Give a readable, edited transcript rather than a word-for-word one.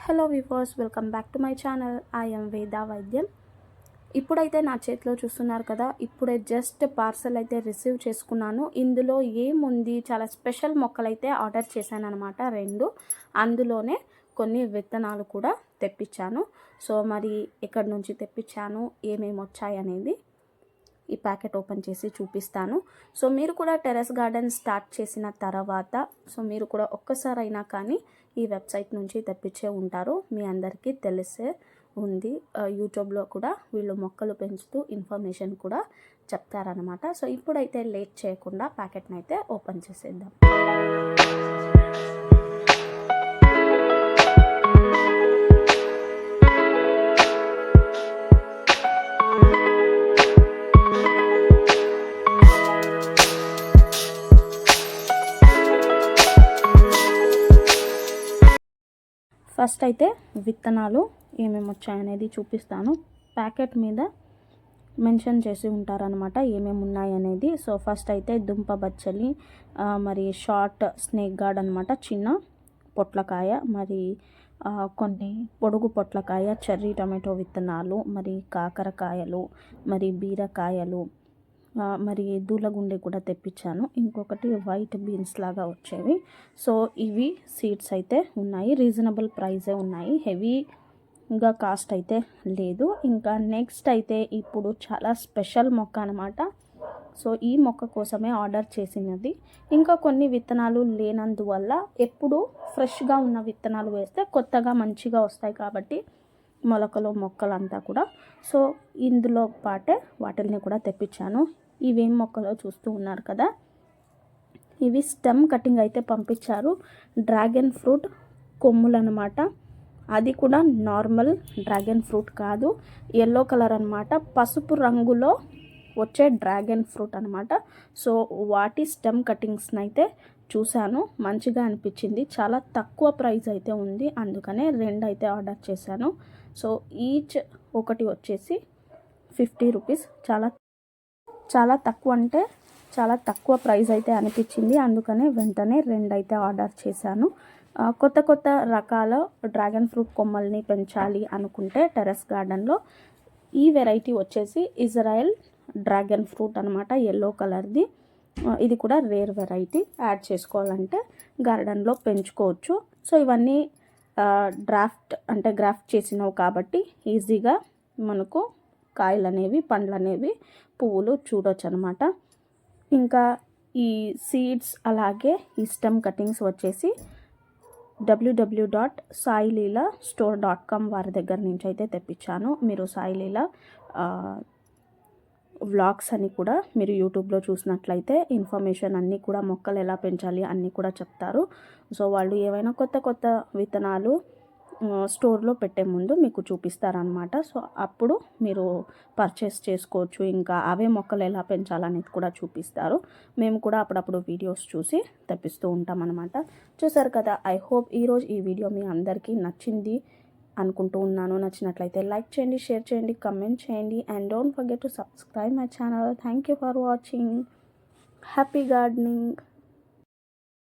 Hello viewers, welcome back to my channel. I am Veda Vaidyam. ఇప్పుడైతే నా చేతిలో చూస్తున్నారు కదా, ఇప్పుడే జస్ట్ పార్సల్ అయితే రిసీవ్ చేసుకున్నాను. ఇందులో ఏముంది, చాలా స్పెషల్ మొక్కలైతే ఆర్డర్ చేశాను అనమాట 2. అందులోనే కొన్ని విత్తనాలు కూడా తెప్పించాను. సో మరి ఎక్కడి నుంచి తెప్పించాను, ఏమేమి వచ్చాయి అనేది ఈ ప్యాకెట్ ఓపెన్ చేసి చూపిస్తాను. సో మీరు కూడా టెర్రస్ గార్డెన్ స్టార్ట్ చేసిన తర్వాత మీరు కూడా ఒక్కసారైనా కానీ ఈ వెబ్సైట్ నుంచి తెప్పించే ఉంటారు. మీ అందరికీ తెలిసే ఉంది. యూట్యూబ్లో కూడా వీళ్ళు మొక్కలు పెంచుతూ ఇన్ఫర్మేషన్ కూడా చెప్తారనమాట. సో ఇప్పుడైతే లేట్ చేయకుండా ప్యాకెట్ని అయితే ఓపెన్ చేసేద్దాం. ఫస్ట్ అయితే విత్తనాలు ఏమేమి వచ్చాయనేది చూపిస్తాను. ప్యాకెట్ మీద మెన్షన్ చేసి ఉంటారనమాట ఏమేమి ఉన్నాయి అనేది. సో ఫస్ట్ అయితే దుంప బచ్చలి, మరి షార్ట్ స్నేక్ గార్డ్ అనమాట, చిన్న పొట్లకాయ, మరి కొన్ని పొడుగు పొట్లకాయ, చెర్రీ టమాటో విత్తనాలు, మరి కాకరకాయలు, మరి బీరకాయలు, మరి దూలగుండె కూడా తెప్పించాను. ఇంకొకటి వైట్ బీన్స్ లాగా వచ్చేవి. సో ఇవి సీడ్స్ అయితే ఉన్నాయి, రీజనబుల్ ప్రైజే ఉన్నాయి, హెవీగా కాస్ట్ అయితే లేదు. ఇంకా నెక్స్ట్ అయితే ఇప్పుడు చాలా స్పెషల్ మొక్క అనమాట. సో ఈ మొక్క కోసమే ఆర్డర్ చేసినది. ఇంకా కొన్ని విత్తనాలు లేనందువల్ల ఎప్పుడు ఫ్రెష్గా ఉన్న విత్తనాలు వేస్తే కొత్తగా మంచిగా వస్తాయి కాబట్టి మొలకలు మొక్కలంతా కూడా. సో ఇందులో పాటే వాటిని కూడా తెప్పించాను. ఇవేం మొక్కలో చూస్తూ ఉన్నారు కదా, ఇవి స్టెమ్ కటింగ్ అయితే పంపించారు. డ్రాగన్ ఫ్రూట్ కొమ్ములు అనమాట. అది కూడా నార్మల్ డ్రాగన్ ఫ్రూట్ కాదు, ఎల్లో కలర్ అనమాట, పసుపు రంగులో వచ్చే డ్రాగన్ ఫ్రూట్ అనమాట. సో వాటి స్టెమ్ కటింగ్స్ని అయితే చూశాను, మంచిగా అనిపించింది. చాలా తక్కువ ప్రైస్ అయితే ఉంది, అందుకనే 2 అయితే ఆర్డర్ చేశాను. సో ఈచ్ ఒకటి వచ్చేసి 50 రూపీస్. చాలా తక్కువ, అంటే చాలా తక్కువ ప్రైస్ అయితే అనిపించింది, అందుకనే వెంటనే 2 అయితే ఆర్డర్ చేశాను. కొత్త రకాల డ్రాగన్ ఫ్రూట్ కొమ్మల్ని పెంచాలి అనుకుంటే టెర్రస్ గార్డెన్లో ఈ వెరైటీ వచ్చేసి ఇజ్రాయెల్ డ్రాగన్ ఫ్రూట్ అనమాట, ఎల్లో కలర్ది. ఇది కూడా రేర్ వెరైటీ, యాడ్ చేసుకోవాలంటే గార్డెన్లో పెంచుకోవచ్చు. సో ఇవన్నీ గ్రాఫ్ట్ చేసినవి కాబట్టి ఈజీగా మనకు కాయలు అనేవి, పండ్లు అనేవి, పువ్వులు చూడొచ్చు అనమాట. ఇంకా ఈ సీడ్స్ అలాగే ఈ స్టెమ్ కటింగ్స్ వచ్చేసి www.saililastore.com వారి దగ్గర నుంచి అయితే తెప్పించాను. మీరు సాయిలీలా వ్లాగ్స్ అని కూడా మీరు యూట్యూబ్లో చూసినట్లయితే ఇన్ఫర్మేషన్ అన్నీ కూడా, మొక్కలు ఎలా పెంచాలి అన్నీ కూడా చెప్తారు. సో వాళ్ళు ఏవైనా కొత్త విత్తనాలు స్టోర్లో పెట్టే ముందు మీకు చూపిస్తారనమాట. సో అప్పుడు మీరు పర్చేస్ చేసుకోవచ్చు. ఇంకా అవే మొక్కలు ఎలా పెంచాలనేది కూడా చూపిస్తారు. మేము కూడా అప్పుడప్పుడు వీడియోస్ చూసి తెప్పిస్తూ ఉంటాం అనమాట. చూసారు కదా, ఐ హోప్ ఈరోజు ఈ వీడియో మీ అందరికీ నచ్చింది అనుకుంటూ ఉన్నాను. నచ్చినట్లయితే లైక్ చేయండి, షేర్ చేయండి, కమెంట్ చేయండి, and don't forget to subscribe my channel. Thank you for watching. Happy gardening.